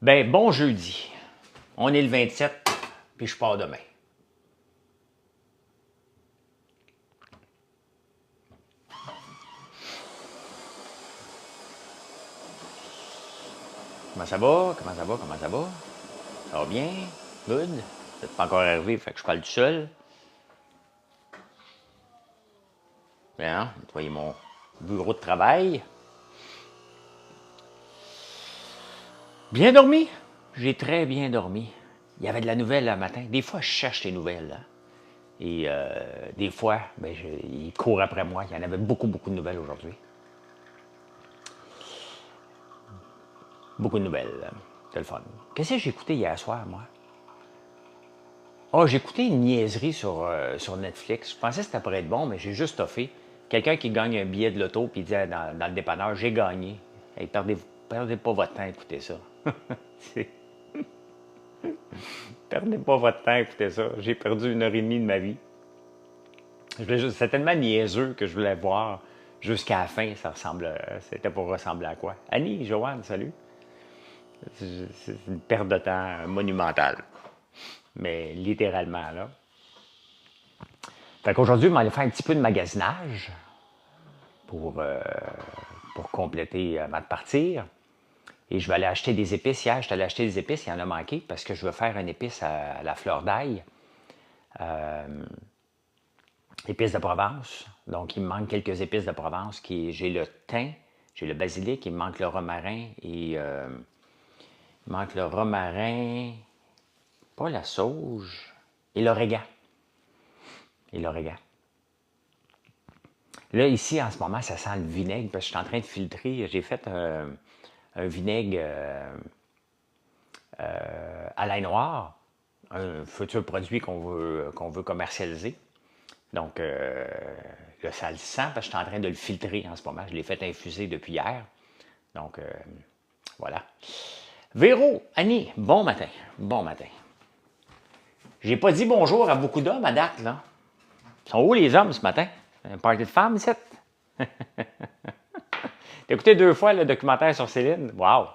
Ben, bon jeudi. On est le 27, puis je pars demain. Comment ça va? Comment ça va? Comment ça va? Ça va bien? Good? Vous n'êtes pas encore arrivé, fait que je parle tout seul. Bien, nettoyer mon bureau de travail. Bien dormi? J'ai très bien dormi. Il y avait de la nouvelle le matin. Des fois, je cherche les nouvelles. Hein. Et des fois, ben, il court après moi. Il y en avait beaucoup, beaucoup de nouvelles aujourd'hui. Beaucoup de nouvelles. C'est le fun. Qu'est-ce que j'ai écouté hier soir, moi? Oh, j'ai écouté une niaiserie sur Netflix. Je pensais que ça pourrait être bon, mais j'ai juste toffé. Quelqu'un qui gagne un billet de loto puis il dit dans le dépanneur, j'ai gagné. Hey, perdez pas votre temps à écouter ça. Perdez pas votre temps à écouter ça. J'ai perdu 1 heure et demie de ma vie. C'est tellement niaiseux que je voulais voir jusqu'à la fin. C'était pour ressembler à quoi? Annie, Joanne, salut. C'est une perte de temps monumentale. Mais littéralement, là. Fait qu'aujourd'hui, je vais aller faire un petit peu de magasinage pour, euh, pour compléter avant de partir. Et je vais aller acheter des épices. Hier, je suis allé acheter des épices, il y en a manqué parce que je veux faire une épice à la fleur d'ail. Épices de Provence. Donc, il me manque quelques épices de Provence. J'ai le thym, j'ai le basilic, il me manque le romarin et il me manque le romarin, pas la sauge, et l'origan. Et l'origan. Là, ici, en ce moment, ça sent le vinaigre parce que je suis en train de filtrer. J'ai fait un vinaigre à l'ail noir, un futur produit qu'on veut commercialiser. Donc, là, ça le sent parce que je suis en train de le filtrer en ce moment. Je l'ai fait infuser depuis hier. Donc, voilà. Véro, Annie, bon matin. Bon matin. J'ai pas dit bonjour à beaucoup d'hommes à date, là. Ils sont où les hommes ce matin? Un party de femmes, ici? T'as écouté 2 fois le documentaire sur Céline? Wow!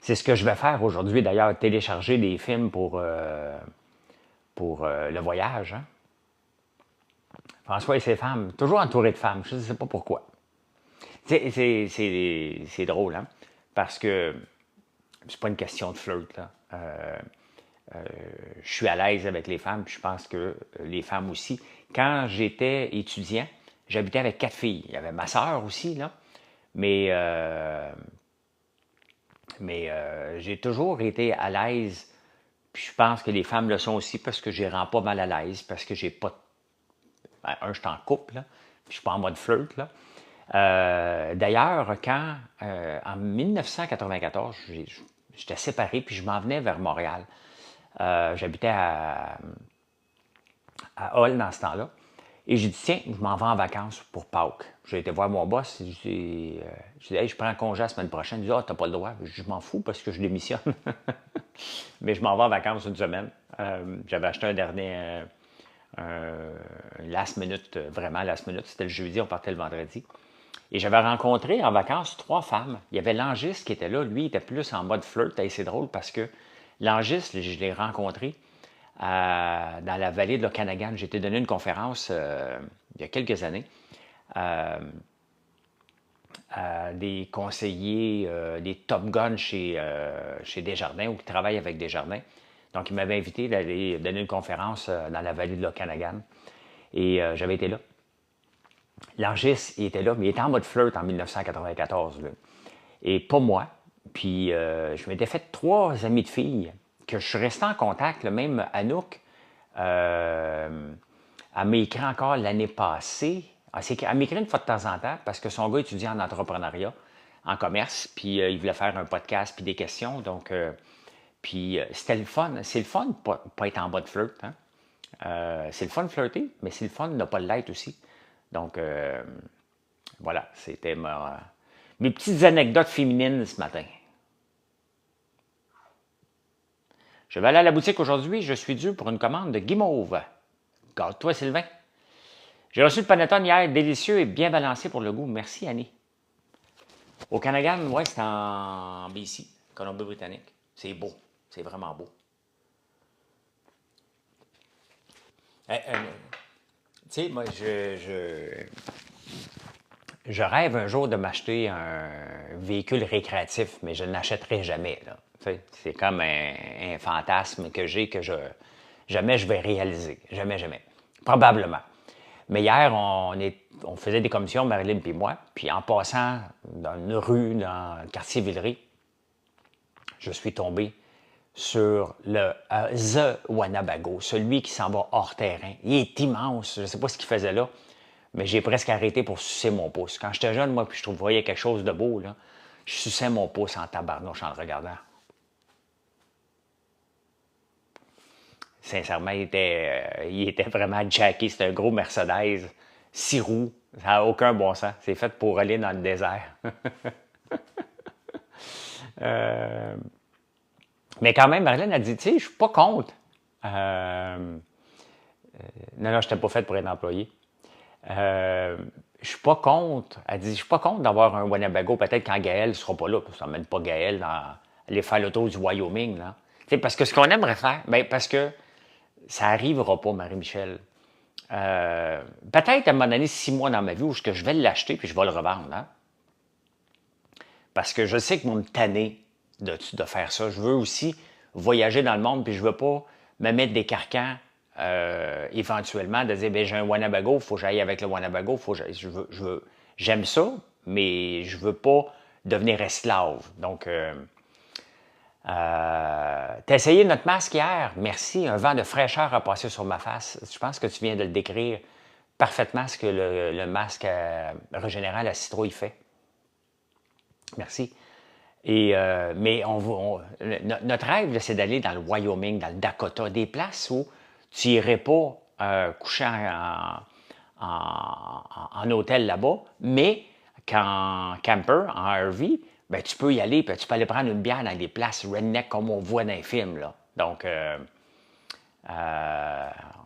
C'est ce que je vais faire aujourd'hui, d'ailleurs, télécharger des films pour le voyage. Hein? François et ses femmes, toujours entouré de femmes, je ne sais pas pourquoi. C'est drôle, hein? Parce que c'est pas une question de flirt, là. Je suis à l'aise avec les femmes, puis je pense que les femmes aussi. Quand j'étais étudiant, j'habitais avec 4 filles. Il y avait ma sœur aussi, là. Mais j'ai toujours été à l'aise. Puis je pense que les femmes le sont aussi parce que je les rends pas mal à l'aise, parce que j'ai pas. Je suis en couple, là, puis je suis pas en mode flirt. Là. D'ailleurs, en 1994, j'étais séparé, puis je m'en venais vers Montréal. J'habitais à Hall dans ce temps-là. Et j'ai dit, tiens, je m'en vais en vacances pour Pâques. J'ai été voir mon boss. J'ai dit, hey, je prends congé la semaine prochaine. Il dit, ah, t'as pas le droit. Je m'en fous parce que je démissionne. Mais je m'en vais en vacances une semaine. J'avais acheté un dernier, last minute, vraiment last minute. C'était le jeudi, on partait le vendredi. Et j'avais rencontré en vacances 3 femmes. Il y avait Langis qui était là. Lui, il était plus en mode flirt. Et c'est drôle parce que Langis, je l'ai rencontré dans la vallée de l'Okanagan. J'ai été donné une conférence il y a quelques années à des conseillers, des top guns chez Desjardins ou qui travaillent avec Desjardins. Donc, il m'avait invité d'aller donner une conférence dans la vallée de l'Okanagan. Et j'avais été là. Langis, il était là, mais il était en mode flirt en 1994. Là. Et pas moi. Puis, je m'étais fait 3 amis de filles que je suis resté en contact, là, même Anouk, elle m'a écrit encore l'année passée. Elle m'écrit une fois de temps en temps parce que son gars étudie en entrepreneuriat, en commerce, puis il voulait faire un podcast puis des questions. Donc, puis c'était le fun. C'est le fun de pas être en mode flirt. Hein? C'est le fun de flirter, mais c'est le fun de ne pas l'être aussi. Donc, voilà, c'était mes petites anecdotes féminines ce matin. Je vais aller à la boutique aujourd'hui. Je suis dû pour une commande de guimauve. Garde-toi, Sylvain. J'ai reçu le panettone hier, délicieux et bien balancé pour le goût. Merci, Annie. Au Canada, ouais, c'est en BC, Colombie-Britannique. C'est beau. C'est vraiment beau. Tu sais, moi, je rêve un jour de m'acheter un véhicule récréatif, mais je ne l'achèterai jamais. Là. Tu sais, c'est comme un fantasme que j'ai que jamais je vais réaliser. Jamais, jamais. Probablement. Mais hier, on faisait des commissions, Marilyn et moi, puis en passant dans une rue, dans le quartier Villeray, je suis tombé sur le The Wanabago, celui qui s'en va hors terrain. Il est immense, je ne sais pas ce qu'il faisait là, mais j'ai presque arrêté pour sucer mon pouce. Quand j'étais jeune, moi, puis je voyais quelque chose de beau, là, je suçais mon pouce en tabarnouche en le regardant. Sincèrement, il était vraiment jacké. C'était un gros Mercedes, 6 roues. Ça n'a aucun bon sens. C'est fait pour aller dans le désert. Euh, mais quand même, Marilyn a dit, tu sais, je suis pas contre. Non, non, je n'étais pas faite pour être employé. Je suis pas contre. Elle dit, je suis pas contre d'avoir un Winnebago. Peut-être quand Gaël ne sera pas là, parce que ça n'emmène pas Gaël dans aller faire le tour du Wyoming. Là. Parce que ce qu'on aimerait faire, ben, parce que ça n'arrivera pas, Marie-Michel. Peut-être à un moment donné, 6 mois dans ma vie où je vais l'acheter puis je vais le revendre. Hein? Parce que je sais qu'ils vont me tanner de faire ça. Je veux aussi voyager dans le monde puis je veux pas me mettre des carcans éventuellement de dire, ben j'ai un Winnebago, il faut que j'aille avec le Winnebago, j'aime ça, mais je veux pas devenir esclave. Donc, t'as essayé notre masque hier? Merci. Un vent de fraîcheur a passé sur ma face. Je pense que tu viens de le décrire parfaitement, ce que le masque régénérant la citrouille fait. Merci. Mais notre rêve, c'est d'aller dans le Wyoming, dans le Dakota, des places où tu n'irais pas coucher en hôtel là-bas, mais qu'en camper, en RV, ben, tu peux y aller, puis tu peux aller prendre une bière dans des places redneck comme on voit dans les films. Là. Donc,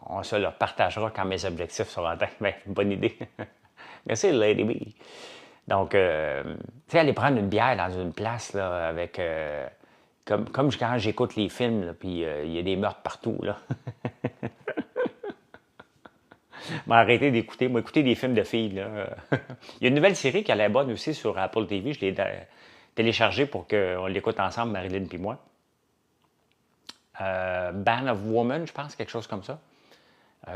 on se le partagera quand mes objectifs seront atteints. Ben, bonne idée. Merci, Lady B. Donc, tu sais, aller prendre une bière dans une place, là, avec... comme quand j'écoute les films, là, puis il y a des meurtres partout, là. M'arrêter d'écouter, moi, écouter des films de filles, là. Il y a une nouvelle série qui a l'air bonne aussi sur Apple TV. Je l'ai téléchargée pour qu'on l'écoute ensemble, Marilyn et moi. Band of Women, je pense, quelque chose comme ça.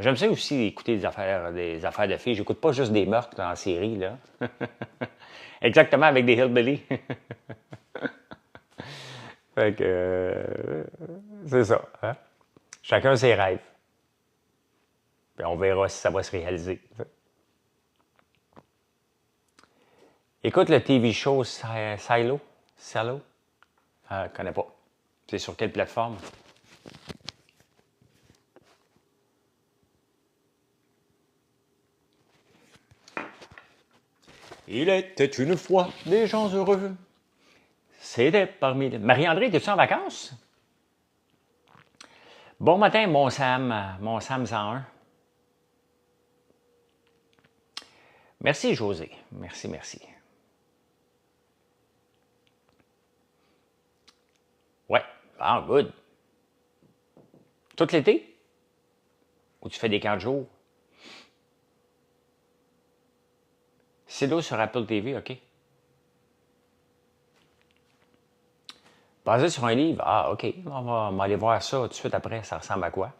J'aime ça aussi écouter des affaires de filles. J'écoute pas juste des meurtres en série, là. Exactement, avec des hillbillies. Fait que, c'est ça. Hein? Chacun ses rêves. Puis on verra si ça va se réaliser. Écoute le TV show Silo. Silo? Je ne connais pas. C'est sur quelle plateforme? Il était une fois des gens heureux. C'était parmi les... Marie-André, es-tu en vacances? Bon matin, mon Sam 101. Merci, José. Merci, merci. Ouais. Ah, good. Tout l'été? Ou tu fais des camps de jour? C'est là sur Apple TV, OK. Basé sur un livre? Ah, OK. On va aller voir ça tout de suite après. Ça ressemble à quoi?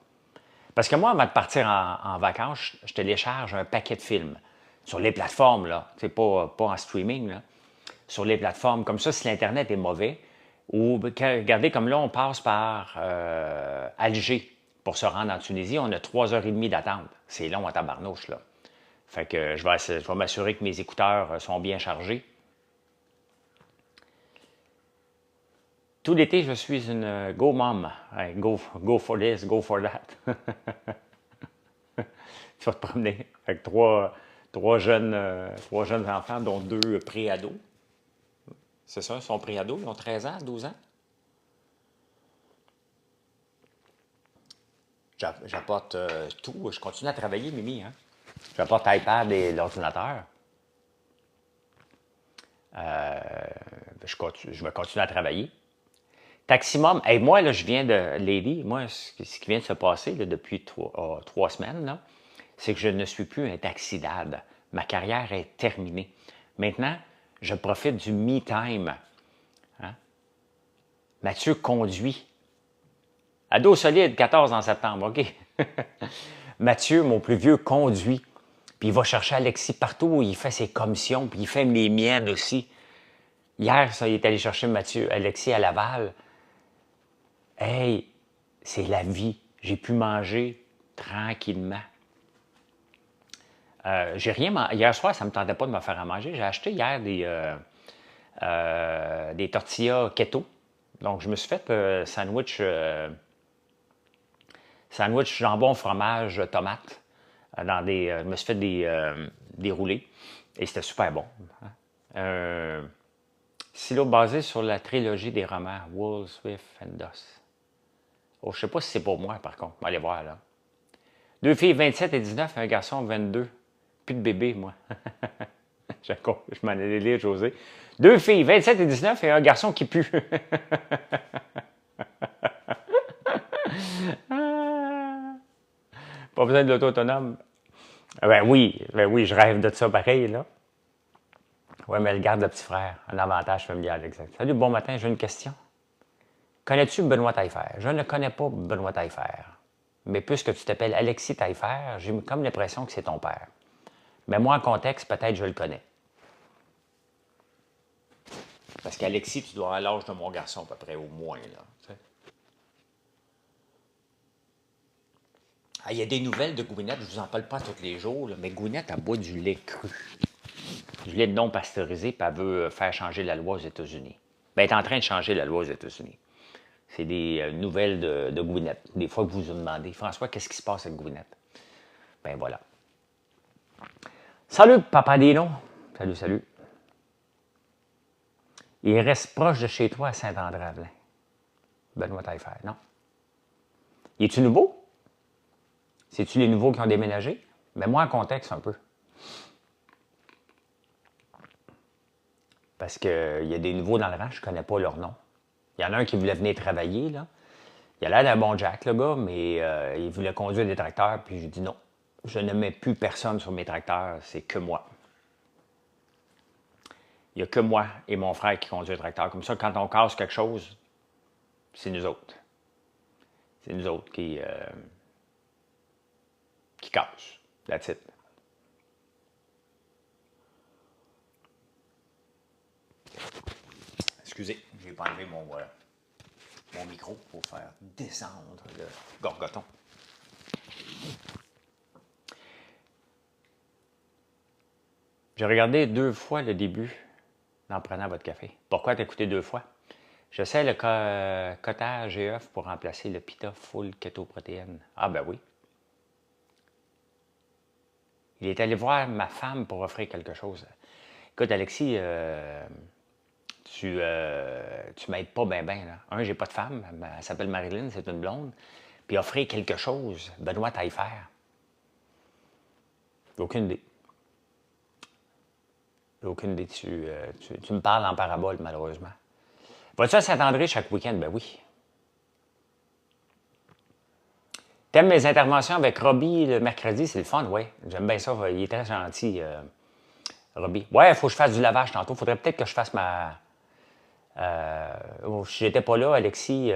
Parce que moi, avant de partir en vacances, je télécharge un paquet de films sur les plateformes, là. C'est pas en streaming, là. Sur les plateformes. Comme ça, si l'Internet est mauvais, ou regardez, comme là, on passe par Alger pour se rendre en Tunisie. On a 3 heures et demie d'attente. C'est long à tabarnouche, là. Fait que je vais m'assurer que mes écouteurs sont bien chargés. Tout l'été, je suis une go mom. Go for this, go for that. Tu vas te promener avec trois jeunes enfants, dont 2 pré-ados. C'est ça, ils sont pré-ados, ils ont 13 ans, 12 ans. J'apporte tout. Je continue à travailler, Mimi. Hein? J'apporte l'iPad et l'ordinateur. Je vais continuer à travailler. Taximum, hey, moi, là, je viens de Lady, moi, ce qui vient de se passer là, depuis 3 semaines, c'est que je ne suis plus un taxi-dad. Ma carrière est terminée. Maintenant, je profite du me-time. Hein? Mathieu conduit. Ado solide, 14 en septembre, OK? Mathieu, mon plus vieux, conduit. Puis il va chercher Alexis partout, il fait ses commissions, puis il fait les miennes aussi. Hier, ça, il est allé chercher Alexis à Laval. Hey, c'est la vie. J'ai pu manger tranquillement. J'ai rien mangé. Hier soir, ça ne me tentait pas de me faire à manger. J'ai acheté hier des tortillas keto. Donc, je me suis fait sandwich jambon, fromage, tomate. Je me suis fait des roulés. Et c'était super bon. Silo basé sur la trilogie des romans Wool, Swift and Doss. Oh, je ne sais pas si c'est pour moi, par contre. On va aller voir, là. 2 filles, 27 et 19, et un garçon, 22. Plus de bébé, moi. Je m'en allais lire, José. 2 filles, 27 et 19, et un garçon qui pue. Pas besoin de l'auto autonome. Ben oui, je rêve de ça pareil, là. Oui, mais elle garde le petit frère. Un avantage familial, exact. Salut, bon matin, j'ai une question. Connais-tu Benoît Taillefer? Je ne connais pas Benoît Taillefer. Mais puisque tu t'appelles Alexis Taillefer, j'ai comme l'impression que c'est ton père. Mais moi, en contexte, peut-être je le connais. Parce qu'Alexis, tu dois avoir l'âge de mon garçon, à peu près, au moins, là. Ah, il y a des nouvelles de Gwyneth, je ne vous en parle pas tous les jours, là, mais Gwyneth, elle boit du lait cru. Du lait non pasteurisé, puis elle veut faire changer la loi aux États-Unis. Ben, elle est en train de changer la loi aux États-Unis. C'est des nouvelles de Gwyneth. Des fois que vous vous demandez, François, qu'est-ce qui se passe avec Gwyneth? Ben voilà. Salut, Papa Dino. Salut, salut. Il reste proche de chez toi à Saint-André-Avelin. Benoît Taillefer, non? Es-tu nouveau? C'est-tu les nouveaux qui ont déménagé? Mais moi, en contexte un peu. Parce qu'il y a des nouveaux dans le rang, je ne connais pas leur nom. Il y en a un qui voulait venir travailler, là. Il a l'air d'un bon Jack, le gars, mais il voulait conduire des tracteurs, puis j'ai dit non. Je ne mets plus personne sur mes tracteurs, c'est que moi. Il n'y a que moi et mon frère qui conduit le tracteur. Comme ça, quand on casse quelque chose, c'est nous autres. C'est nous autres qui cassent. That's it. Excusez, je n'ai pas enlevé mon micro pour faire descendre le gorgoton. J'ai regardé 2 fois le début en prenant votre café. Pourquoi t'écouter 2 fois? J'essaie le cottage et œufs pour remplacer le pita full keto protéine. Ah ben oui. Il est allé voir ma femme pour offrir quelque chose. Écoute, Alexis, tu m'aides pas bien, là. J'ai pas de femme. Elle s'appelle Marilyn, c'est une blonde. Puis offrir quelque chose, Benoît Taillefer. J'ai aucune idée. J'ai aucune idée. Tu me parles en parabole, malheureusement. Vas-tu à Saint-André chaque week-end? Ben oui. T'aimes mes interventions avec Robbie le mercredi? C'est le fun, oui. J'aime bien ça. Il est très gentil, Robbie. Ouais, il faut que je fasse du lavage tantôt. Il faudrait peut-être que je fasse ma... si j'étais pas là, Alexis...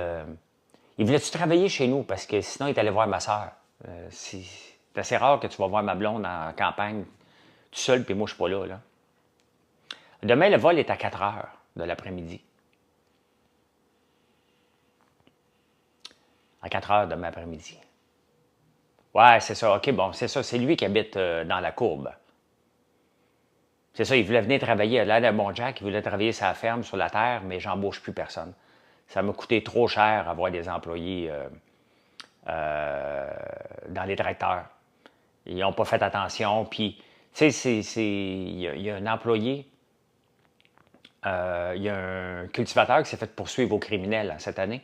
il voulait-tu travailler chez nous? Parce que sinon, il est allé voir ma soeur. C'est assez rare que tu vas voir ma blonde en campagne tout seul, puis moi, je suis pas là, là. Demain, le vol est à 4 heures de l'après-midi. À 4 heures demain après-midi. Ouais, c'est ça. OK, bon, c'est ça. C'est lui qui habite dans la courbe. C'est ça, il voulait venir travailler. Il a l'air d'un bon Jack. Il voulait travailler sa ferme sur la terre, mais j'embauche plus personne. Ça m'a coûté trop cher avoir des employés dans les tracteurs. Ils n'ont pas fait attention. Puis, tu sais, il y a un employé, il y a un cultivateur qui s'est fait poursuivre au criminel cette année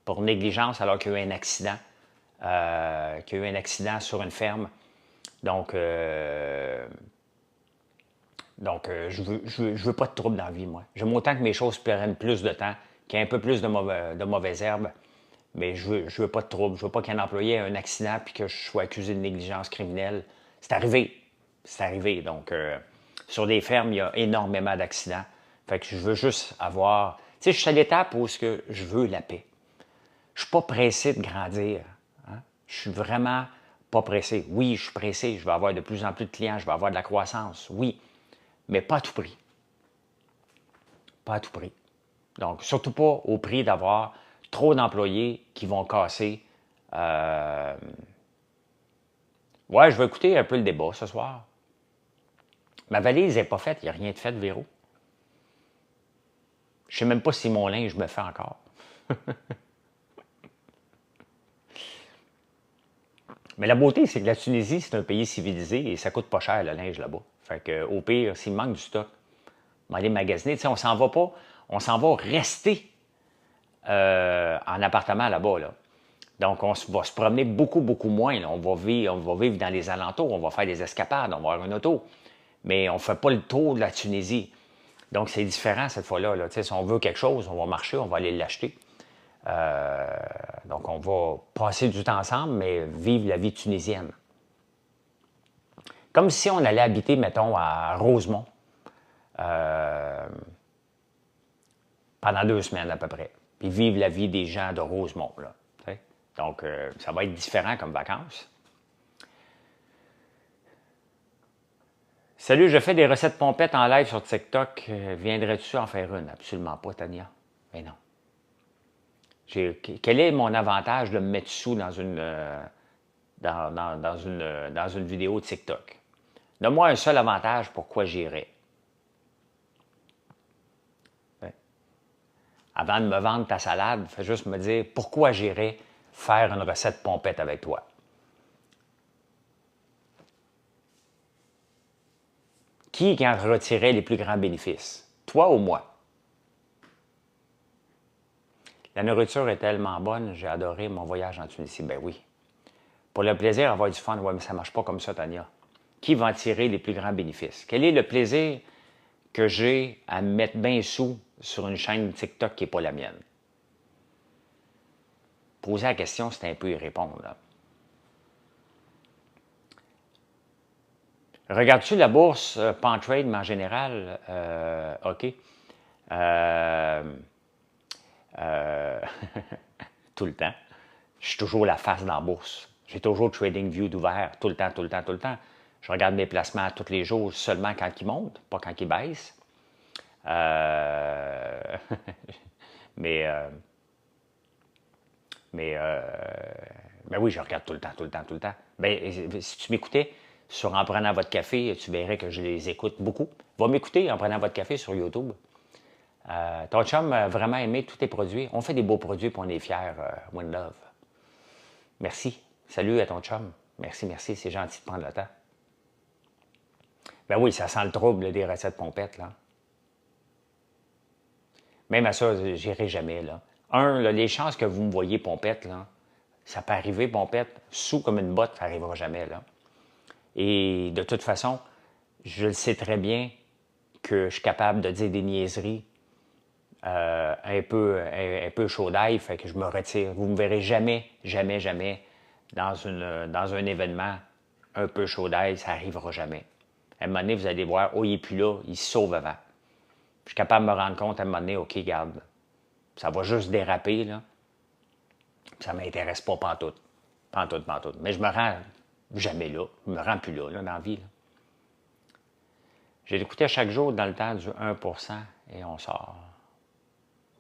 pour négligence alors qu'il y a eu un accident. Sur une ferme. Donc, Donc, je veux pas de trouble dans la vie, moi. J'aime autant que mes choses prennent plus de temps, qu'il y ait un peu plus de mauvaises herbes, mais je veux pas de trouble. Je veux pas qu'un employé ait un accident puis que je sois accusé de négligence criminelle. C'est arrivé. C'est arrivé. Donc, sur des fermes, il y a énormément d'accidents. Fait que je veux juste avoir... Tu sais, je suis à l'étape où je veux la paix. Je suis pas pressé de grandir. Hein? Je suis vraiment pas pressé. Oui, je suis pressé. Je vais avoir de plus en plus de clients. Je vais avoir de la croissance. Oui. Mais pas à tout prix. Pas à tout prix. Donc, surtout pas au prix d'avoir trop d'employés qui vont casser. Ouais, je vais écouter un peu le débat ce soir. Ma valise n'est pas faite. Il n'y a rien de fait, Véro. Je ne sais même pas si mon linge me fait encore. Mais la beauté, c'est que la Tunisie, c'est un pays civilisé et ça coûte pas cher le linge là-bas. Fait que, au pire, s'il me manque du stock, on va aller magasiner. Tu sais, on s'en va pas, on s'en va rester en appartement là-bas. Là. Donc, on va se promener beaucoup, beaucoup moins. Là. On va vivre dans les alentours, on va faire des escapades, on va avoir une auto. Mais on ne fait pas le tour de la Tunisie. Donc, c'est différent cette fois-là. Là. Tu sais, si on veut quelque chose, on va marcher, on va aller l'acheter. Donc, on va passer du temps ensemble, mais vivre la vie tunisienne. Comme si on allait habiter, mettons, à Rosemont pendant 2 semaines à peu près. Puis vivre la vie des gens de Rosemont. Là, donc, ça va être différent comme vacances. Salut, je fais des recettes pompettes en live sur TikTok. Viendrais-tu en faire une? Absolument pas, Tania. Mais non. Quel est mon avantage de me mettre sous dans une vidéo TikTok? Donne-moi un seul avantage, pourquoi j'irais. Avant de me vendre ta salade, fais juste me dire pourquoi j'irais faire une recette pompette avec toi. Qui en retirait les plus grands bénéfices? Toi ou moi? La nourriture est tellement bonne, j'ai adoré mon voyage en Tunisie. Ben oui. Pour le plaisir, avoir du fun, oui, mais ça ne marche pas comme ça, Tania. Qui va en tirer les plus grands bénéfices? Quel est le plaisir que j'ai à me mettre bien sous sur une chaîne TikTok qui n'est pas la mienne? Poser la question, c'est un peu y répondre. Là. Regardes-tu la bourse Pantrade, mais en général? OK. Tout le temps. Je suis toujours la face dans la bourse. J'ai toujours TradingView d'ouvert, tout le temps, tout le temps, tout le temps. Je regarde mes placements tous les jours, seulement quand ils montent, pas quand ils baissent. mais oui, je regarde tout le temps, tout le temps, tout le temps. Ben, si tu m'écoutais sur En prenant votre café, tu verrais que je les écoute beaucoup. Va m'écouter En prenant votre café sur YouTube. Ton chum a vraiment aimé tous tes produits. On fait des beaux produits et on est fiers, One Love. Merci. Salut à ton chum. Merci, merci. C'est gentil de prendre le temps. Ben oui, ça sent le trouble des recettes pompettes, là. Même à ça, j'irai jamais, là. Là, les chances que vous me voyez pompette, là, ça peut arriver, pompette, sous comme une botte, ça n'arrivera jamais, là. Et de toute façon, je le sais très bien que je suis capable de dire des niaiseries un peu chaud d'ail, fait que je me retire. Vous ne me verrez jamais, jamais, jamais dans un événement un peu chaud d'ail, ça n'arrivera jamais. À un moment donné, vous allez voir, oh, il n'est plus là, il se sauve avant. Je suis capable de me rendre compte à un moment donné, OK, garde, ça va juste déraper, là. Ça ne m'intéresse pas pantoute. Pantoute, pantoute. Mais je me rends jamais là. Je me rends plus là, dans la vie. Là. J'ai écouté chaque jour dans le temps du 1% et on sort.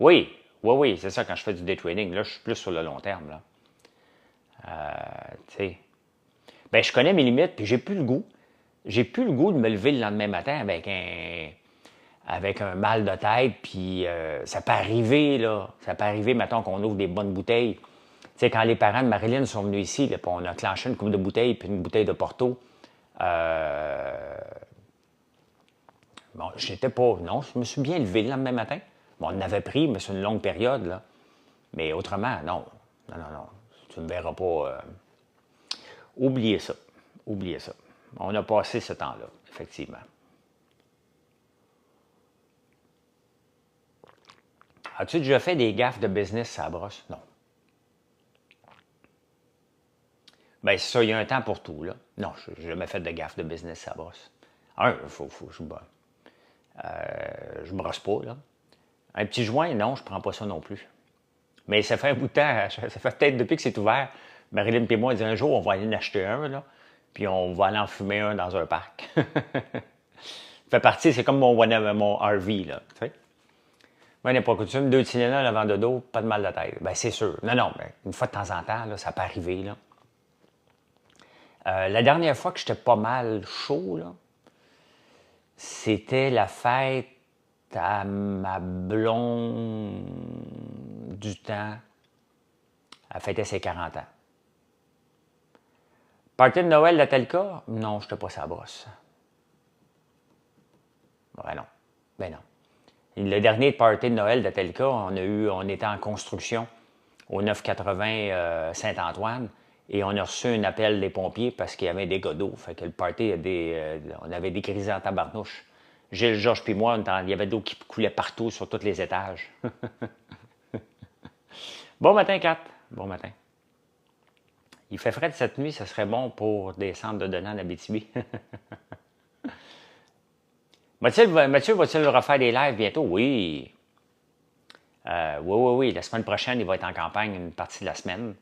Oui, oui, c'est ça, quand je fais du day trading, là, je suis plus sur le long terme, là. Tu sais. Ben, je connais mes limites, puis j'ai plus le goût. J'ai plus le goût de me lever le lendemain matin avec un mal de tête, puis ça peut arriver, là. Ça peut arriver, mettons, qu'on ouvre des bonnes bouteilles. Tu sais, quand les parents de Marilyn sont venus ici, là, puis on a clenché une coupe de bouteilles, puis une bouteille de Porto, bon, j'étais pas... Non, je me suis bien levé le lendemain matin. Bon, on en avait pris, mais c'est une longue période, là. Mais autrement, non. Non, non, non. Tu ne me verras pas... Oubliez ça. Oubliez ça. On a passé ce temps-là, effectivement. As-tu déjà fait des gaffes de business à la brosse? Non. Bien, c'est ça, il y a un temps pour tout, là. Non, je n'ai jamais fait de gaffes de business à la brosse. Il faut que je brosse pas, là. Un petit joint, non, je prends pas ça non plus. Mais ça fait un bout de temps, ça fait peut-être depuis que c'est ouvert. Marilyn et moi, on dit un jour, on va aller en acheter un, là, puis on va aller en fumer un dans un parc. Ça fait partie, c'est comme mon RV, là, tu sais. Moi, n'importe coutume, 2 Tylenol avant de dos, pas de mal de tête. Ben, c'est sûr. Non, mais une fois de temps en temps, là, ça peut arriver, là. La dernière fois que j'étais pas mal chaud, là, c'était la fête à ma blonde du temps. Elle fêtait ses 40 ans. Party de Noël de tel cas? Non, je n'étais pas sa brosse. Ben non. Ben non. Le dernier party de Noël de tel cas, on était en construction au 980 Saint-Antoine et on a reçu un appel des pompiers parce qu'il y avait des godots. Fait que le party, on avait des crises en tabarnouche. Gilles, Georges puis moi, il y avait de l'eau qui coulait partout sur tous les étages. Bon matin, Kat. Bon matin. Il fait frais de cette nuit, ça serait bon pour descendre de Denan en Abitibi. Mathieu, va-t-il refaire des lives bientôt? Oui. Oui. La semaine prochaine, il va être en campagne une partie de la semaine.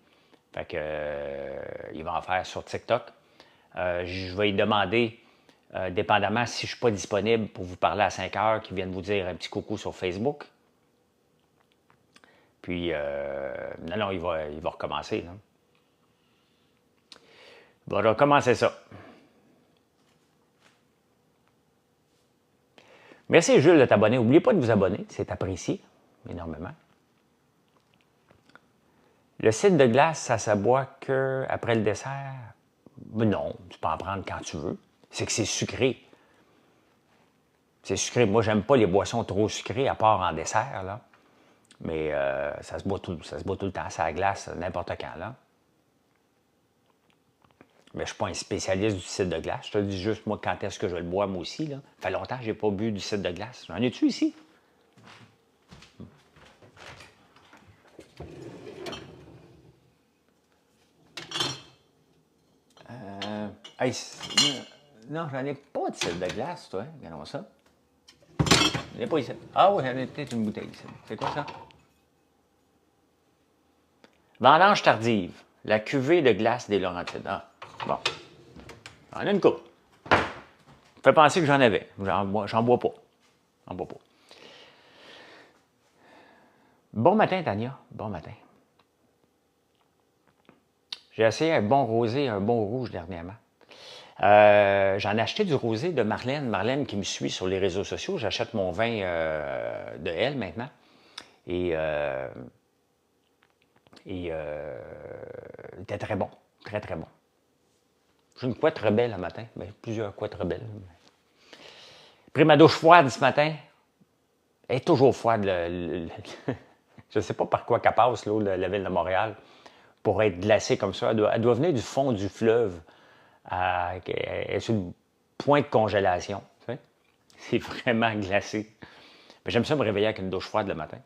Fait que, il va en faire sur TikTok. Je vais lui demander, dépendamment si je ne suis pas disponible pour vous parler à 5 heures, qu'il vienne vous dire un petit coucou sur Facebook. Puis, non, il va recommencer. Là. Il va recommencer ça. Merci Jules de t'abonner. N'oubliez pas de vous abonner, c'est apprécié énormément. Le cidre de glace, ça se boit qu'après le dessert? Non, tu peux en prendre quand tu veux. C'est que c'est sucré. C'est sucré. Moi, j'aime pas les boissons trop sucrées, à part en dessert, là. Mais ça se boit tout le temps. Ça glace n'importe quand, là. Mais je ne suis pas un spécialiste du cidre de glace. Je te dis juste, moi, quand est-ce que je le bois, moi aussi, là. Ça fait longtemps que je n'ai pas bu du cidre de glace. J'en ai-tu ici? Hey, non, j'en ai pas de cidre de glace, toi. Regardons ça. J'en ai pas ici. Ah oui, j'en ai peut-être une bouteille ici. C'est quoi ça? Vendange tardive. La cuvée de glace des Laurentides. Ah, bon. J'en ai une coupe. Ça fait penser que j'en avais. J'en bois pas. J'en bois pas. Bon matin, Tania. Bon matin. J'ai essayé un bon rosé et un bon rouge dernièrement. J'en ai acheté du rosé de Marlène. Marlène qui me suit sur les réseaux sociaux. J'achète mon vin de elle maintenant. Et il était très bon. Très, très bon. J'ai une couette rebelle le matin. Bien, plusieurs couettes rebelles. J'ai pris ma douche froide ce matin. Elle est toujours froide. Je ne sais pas par quoi qu'elle passe, l'eau de la ville de Montréal, pour être glacée comme ça. Elle doit venir du fond du fleuve. Elle est sur le point de congélation. Tu sais? C'est vraiment glacé. Mais j'aime ça me réveiller avec une douche froide le matin.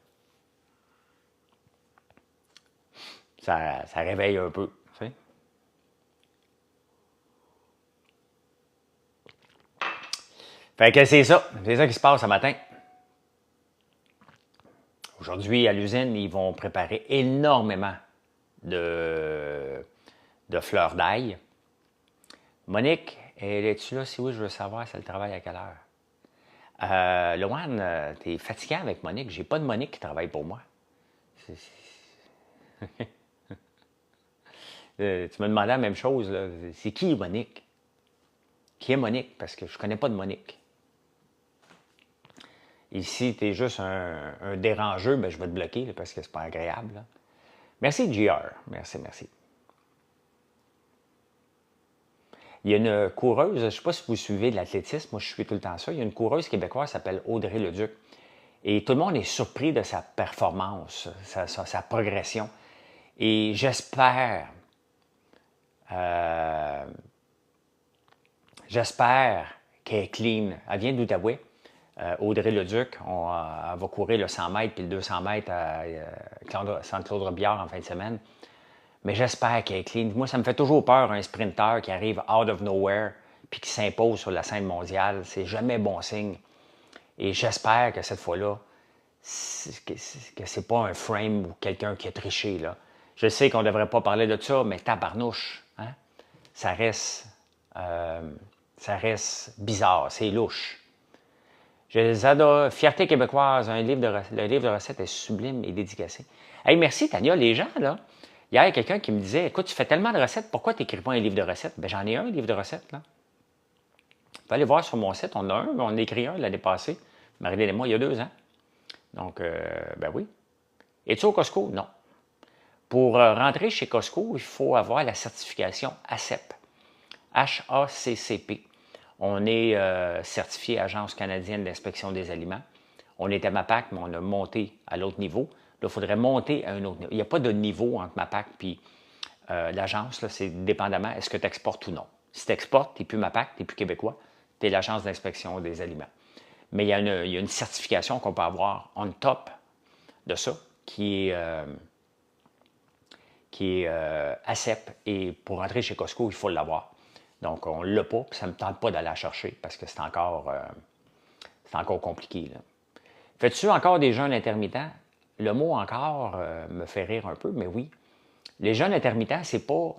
Ça réveille un peu. Tu sais? Fait que c'est ça. C'est ça qui se passe ce matin. Aujourd'hui, à l'usine, ils vont préparer énormément de fleurs d'ail. Monique, es-tu là? Si oui, je veux savoir si elle travaille à quelle heure. Loane, t'es fatiguant avec Monique. J'ai pas de Monique qui travaille pour moi. Tu me demandais la même chose. Là. C'est qui Monique? Qui est Monique? Parce que je connais pas de Monique. Ici, tu es juste un dérangeux, ben, je vais te bloquer là, parce que c'est pas agréable. Là. Merci, JR. Merci. Il y a une coureuse, je ne sais pas si vous suivez de l'athlétisme, moi je suis tout le temps ça. Il y a une coureuse québécoise qui s'appelle Audrey Leduc. Et tout le monde est surpris de sa performance, sa progression. Et j'espère qu'elle est clean. Elle vient d'Outaouais. Audrey Leduc, elle va courir le 100 mètres puis le 200 mètres à Centre-Claude-Robillard en fin de semaine. Mais j'espère qu'elle est clean. Moi, ça me fait toujours peur, un sprinter qui arrive out of nowhere puis qui s'impose sur la scène mondiale. C'est jamais bon signe. Et j'espère que cette fois-là, que c'est pas un frame ou quelqu'un qui a triché, là. Je sais qu'on ne devrait pas parler de ça, mais tabarnouche, hein? Ça reste bizarre, c'est louche. Je les adore. Fierté québécoise, le livre de recettes est sublime et dédicacé. Hey, merci Tania, les gens, là. Hier, il y a quelqu'un qui me disait, écoute, tu fais tellement de recettes, pourquoi tu n'écris pas un livre de recettes? Ben, j'en ai un livre de recettes, là. Tu peux aller voir sur mon site, on a un, on a écrit un l'année passée, Marie-Hélène et moi, il y a 2 ans. Donc, ben oui. Es-tu au Costco? Non. Pour rentrer chez Costco, il faut avoir la certification ACCP. HACCP. On est certifié Agence canadienne d'inspection des aliments. On est à MAPAC, mais on a monté à l'autre niveau. Là, il faudrait monter à un autre niveau. Il n'y a pas de niveau entre MAPAC et l'agence. C'est dépendamment, est-ce que tu exportes ou non. Si tu exportes, tu n'es plus MAPAC, tu n'es plus québécois, tu es l'Agence d'inspection des aliments. Mais il y a une certification qu'on peut avoir on top de ça, qui est ACCP. Et pour rentrer chez Costco, il faut l'avoir. Donc, on ne l'a pas, puis ça ne me tente pas d'aller la chercher parce que c'est encore compliqué, là. Fais-tu encore des jeûnes intermittents? Le mot encore me fait rire un peu, mais oui. Les jeûnes intermittents, c'est pas.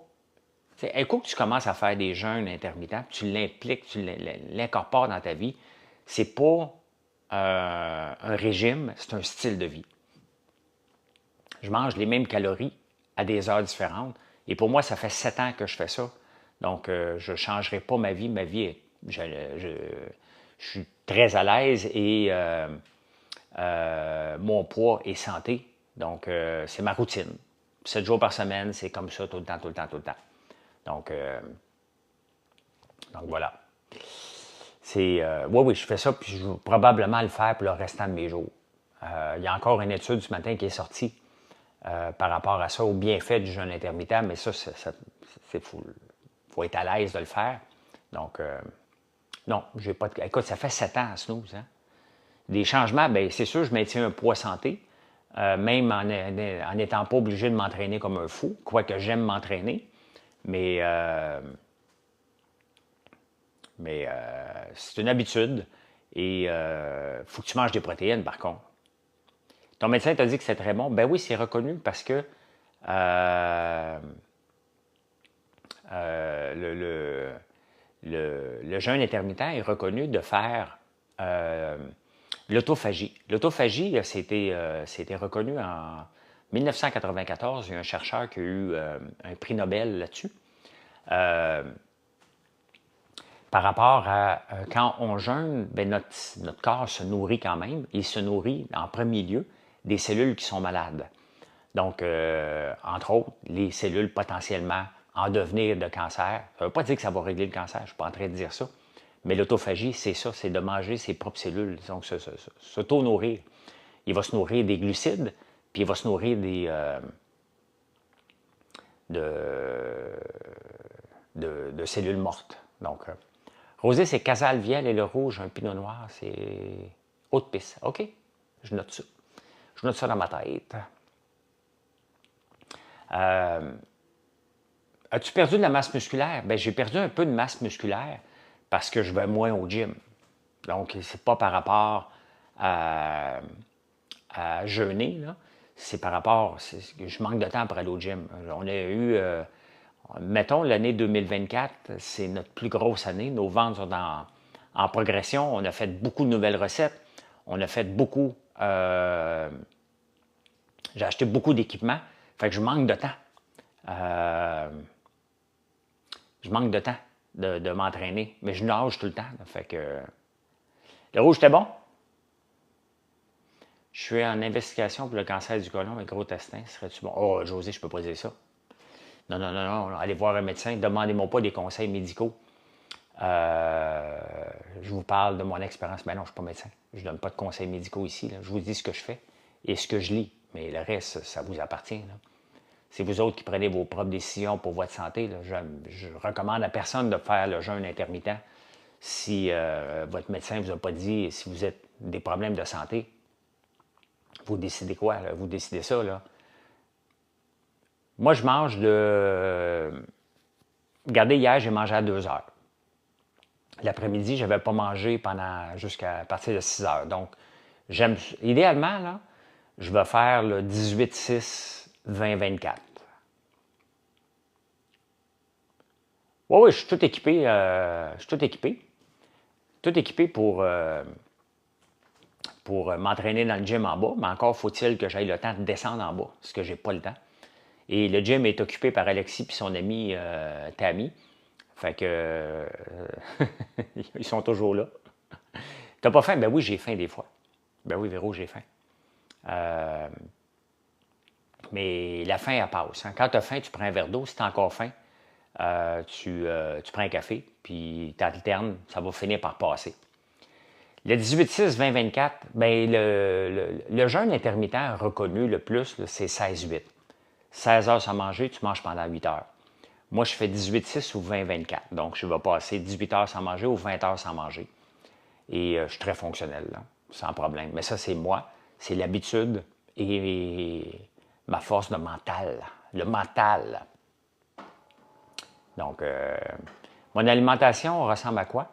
Un coup que tu commences à faire des jeûnes intermittents, tu l'impliques, tu l'incorpores dans ta vie, c'est pas un régime, c'est un style de vie. Je mange les mêmes calories à des heures différentes. Et pour moi, ça fait 7 ans que je fais ça. Donc, je ne changerai pas ma vie. Ma vie, je suis très à l'aise et mon poids est santé. Donc, c'est ma routine. 7 jours par semaine, c'est comme ça tout le temps, tout le temps, tout le temps. Donc voilà. Oui, je fais ça, puis je vais probablement le faire pour le restant de mes jours. Il y a encore une étude ce matin qui est sortie par rapport à ça, au bienfait du jeûne intermittent, mais ça c'est fou. Il faut être à l'aise de le faire. Donc, non, j'ai pas de. Écoute, ça fait 7 ans à snooze, hein? Des changements, bien, c'est sûr, je maintiens un poids santé, même en n'étant pas obligé de m'entraîner comme un fou, quoique j'aime m'entraîner. Mais c'est une habitude et il faut que tu manges des protéines, par contre. Ton médecin t'a dit que c'est très bon. Ben oui, c'est reconnu parce que le jeûne intermittent est reconnu de faire l'autophagie. L'autophagie, c'était reconnu en 1994. Il y a un chercheur qui a eu un prix Nobel là-dessus. Par rapport à quand on jeûne, ben notre corps se nourrit quand même. Il se nourrit en premier lieu des cellules qui sont malades. Donc, entre autres, les cellules potentiellement en devenir de cancer. Ça ne veut pas dire que ça va régler le cancer, je ne suis pas en train de dire ça. Mais l'autophagie, c'est ça, c'est de manger ses propres cellules, donc s'auto-nourrir. Il va se nourrir des glucides, puis il va se nourrir de cellules mortes. Donc, rosé, c'est Casalviel et le rouge, un pinot noir, c'est haute piste. OK, je note ça. Je note ça dans ma tête. As-tu perdu de la masse musculaire? Bien, j'ai perdu un peu de masse musculaire parce que je vais moins au gym. Donc, c'est pas par rapport à jeûner, là. C'est par rapport, je manque de temps pour aller au gym. On a eu, mettons, l'année 2024, c'est notre plus grosse année. Nos ventes sont en progression. On a fait beaucoup de nouvelles recettes. On a fait beaucoup, j'ai acheté beaucoup d'équipements. Fait que je manque de temps. Je manque de temps de m'entraîner. Mais je nage tout le temps. Là. Fait que le rouge, c'était bon? Je suis en investigation pour le cancer du côlon et gros intestin. Serais-tu bon? Oh, José, je ne peux pas dire ça. Non, non, non, non. Allez voir un médecin. Demandez-moi pas des conseils médicaux. Je vous parle de mon expérience. Mais non, je ne suis pas médecin. Je ne donne pas de conseils médicaux ici. Là. Je vous dis ce que je fais et ce que je lis. Mais le reste, ça vous appartient. Là. C'est vous autres qui prenez vos propres décisions pour votre santé. Là. Je recommande à personne de faire le jeûne intermittent si votre médecin ne vous a pas dit, si vous êtes des problèmes de santé, vous décidez quoi, là? Vous décidez ça, là. Moi, je mange de... Regardez, hier, j'ai mangé à 2 heures. L'après-midi, je n'avais pas mangé jusqu'à partir de 6 heures. Donc, idéalement, là, je vais faire le 18-6-20-24. Oui, oui, je suis tout équipé. Je suis tout équipé. Tout équipé pour m'entraîner dans le gym en bas, mais encore faut-il que j'aille le temps de descendre en bas, ce que j'ai pas le temps. Et le gym est occupé par Alexis et son ami Tammy. Fait que ils sont toujours là. T'as pas faim? Ben oui, j'ai faim des fois. Ben oui, Véro, j'ai faim. Mais la faim, elle passe. Hein. Quand tu as faim, tu prends un verre d'eau. Si tu as encore faim, tu prends un café, puis tu alternes, ça va finir par passer. Le 18-6-20-24, ben le jeûne intermittent reconnu le plus, c'est 16-8. 16 heures sans manger, tu manges pendant 8 heures. Moi, je fais 18-6 ou 20-24. Donc, je vais passer 18 heures sans manger ou 20 heures sans manger. Et je suis très fonctionnel, là, sans problème. Mais ça, c'est moi. C'est l'habitude et ma force de mental. Le mental. Donc, mon alimentation ressemble à quoi?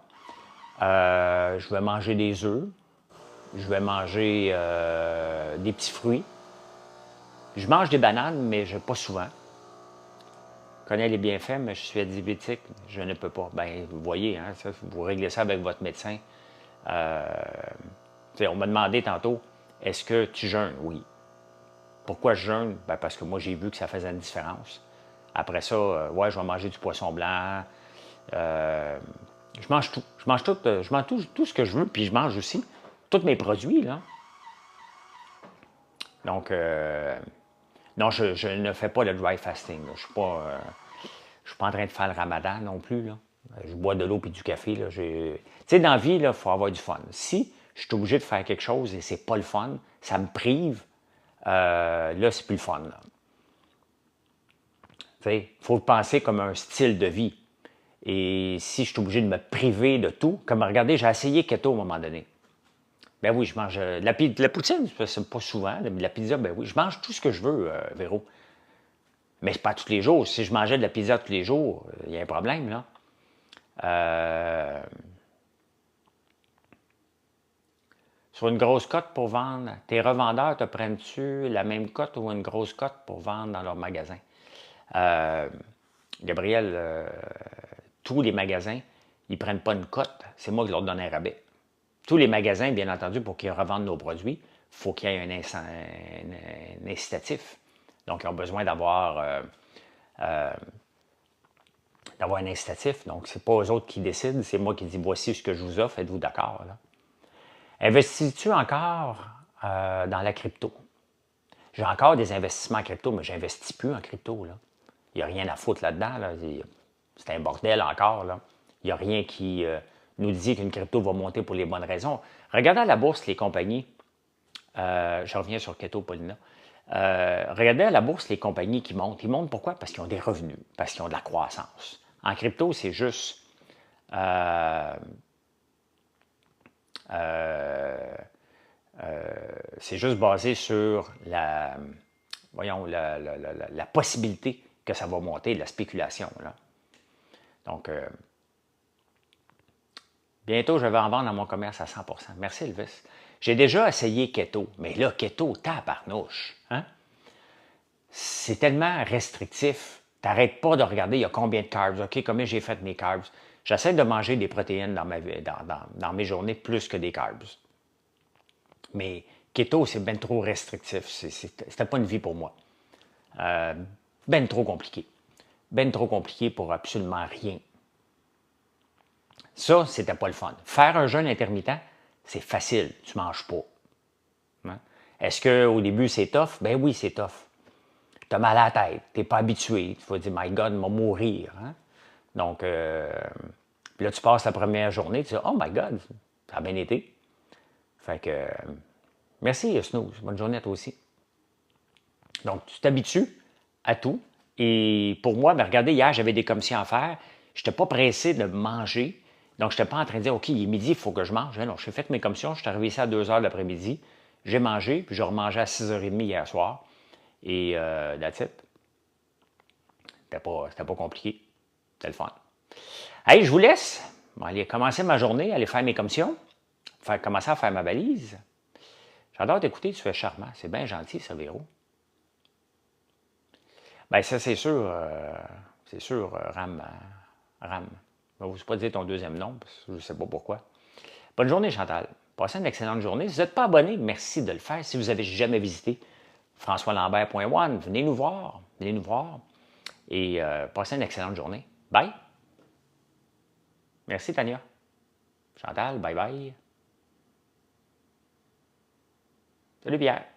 Je vais manger des œufs. Je vais manger des petits fruits. Je mange des bananes, mais pas souvent. Je connais les bienfaits, mais je suis diabétique, je ne peux pas. Bien, vous voyez, hein, ça, vous réglez ça avec votre médecin. On m'a demandé tantôt, est-ce que tu jeûnes? Oui. Pourquoi je jeûne? Ben, parce que moi, j'ai vu que ça faisait une différence. Après ça, ouais, je vais manger du poisson blanc. Je mange tout. Je mange tout ce que je veux, puis je mange aussi tous mes produits, là. Donc, non, je ne fais pas le dry fasting. Là. Je ne suis pas en train de faire le ramadan non plus. Là. Je bois de l'eau et du café. Tu sais, dans la vie, il faut avoir du fun. Si je suis obligé de faire quelque chose et c'est pas le fun, ça me prive, là, c'est plus le fun. Il faut le penser comme un style de vie. Et si je suis obligé de me priver de tout, comme regardez, j'ai essayé keto à un moment donné. Ben oui, je mange la poutine, c'est pas souvent, mais la pizza, ben oui, je mange tout ce que je veux, Véro. Mais c'est pas tous les jours. Si je mangeais de la pizza tous les jours, il y a un problème, là. Sur une grosse cote pour vendre, tes revendeurs te prennent-tu la même cote ou une grosse cote pour vendre dans leur magasin? Gabriel, tous les magasins, ils ne prennent pas une cote. C'est moi qui leur donne un rabais. Tous les magasins, bien entendu, pour qu'ils revendent nos produits, il faut qu'il y ait un incitatif. Donc, ils ont besoin d'avoir un incitatif. Donc, ce n'est pas eux autres qui décident, c'est moi qui dis voici ce que je vous offre, êtes-vous d'accord? Investis-tu encore dans la crypto? J'ai encore des investissements en crypto, mais je n'investis plus en crypto. Là. Il n'y a rien à foutre là-dedans. Là. C'est un bordel encore. Là. Il n'y a rien qui nous dit qu'une crypto va monter pour les bonnes raisons. Regardez à la bourse les compagnies. Je reviens sur Keto Paulina. Regardez à la bourse les compagnies qui montent. Ils montent pourquoi? Parce qu'ils ont des revenus, parce qu'ils ont de la croissance. En crypto, c'est juste basé sur la possibilité que ça va monter, de la spéculation. Là. Donc, bientôt, je vais en vendre dans mon commerce à 100%. Merci, Elvis. J'ai déjà essayé keto, mais là, keto, tabarnouche. Hein? C'est tellement restrictif. Tu n'arrêtes pas de regarder, il y a combien de carbs, OK, combien j'ai fait mes carbs. J'essaie de manger des protéines dans mes journées plus que des carbs. Mais keto, c'est bien trop restrictif. C'était pas une vie pour moi. Ben trop compliqué. Ben trop compliqué pour absolument rien. Ça, c'était pas le fun. Faire un jeûne intermittent, c'est facile. Tu manges pas. Hein? Est-ce qu'au début, c'est tough? Ben oui, c'est tough. Tu as mal à la tête. Tu n'es pas habitué. Tu vas dire, my God, il va mourir. Hein? Donc, puis là, tu passes la première journée. Tu dis, oh my God, ça a bien été. Fait que, merci, Snooze. Bonne journée à toi aussi. Donc, tu t'habitues à tout. Et pour moi, ben, regardez, hier, j'avais des commissions à faire. Je n'étais pas pressé de manger. Donc, je n'étais pas en train de dire, OK, il est midi, il faut que je mange. Non, j'ai fait mes commissions, je suis arrivé ici à 2 heures l'après-midi, j'ai mangé, puis je remangé à 6h30 hier soir. Et that's it. C'était pas compliqué. C'était le fun. Hey, je vous laisse. Je vais aller commencer ma journée, aller faire mes commissions, commencer à faire ma valise. J'adore t'écouter, tu fais charmant. C'est bien gentil, ça, Véro. Bien, ça, c'est sûr, Ram. Ram. Je ne vais pas dire ton deuxième nom, parce que je ne sais pas pourquoi. Bonne journée, Chantal. Passez une excellente journée. Si vous n'êtes pas abonné, merci de le faire. Si vous n'avez jamais visité françoislambert.one, venez nous voir. Venez nous voir. Et passez une excellente journée. Bye. Merci, Tania. Chantal, bye bye. Salut, Pierre.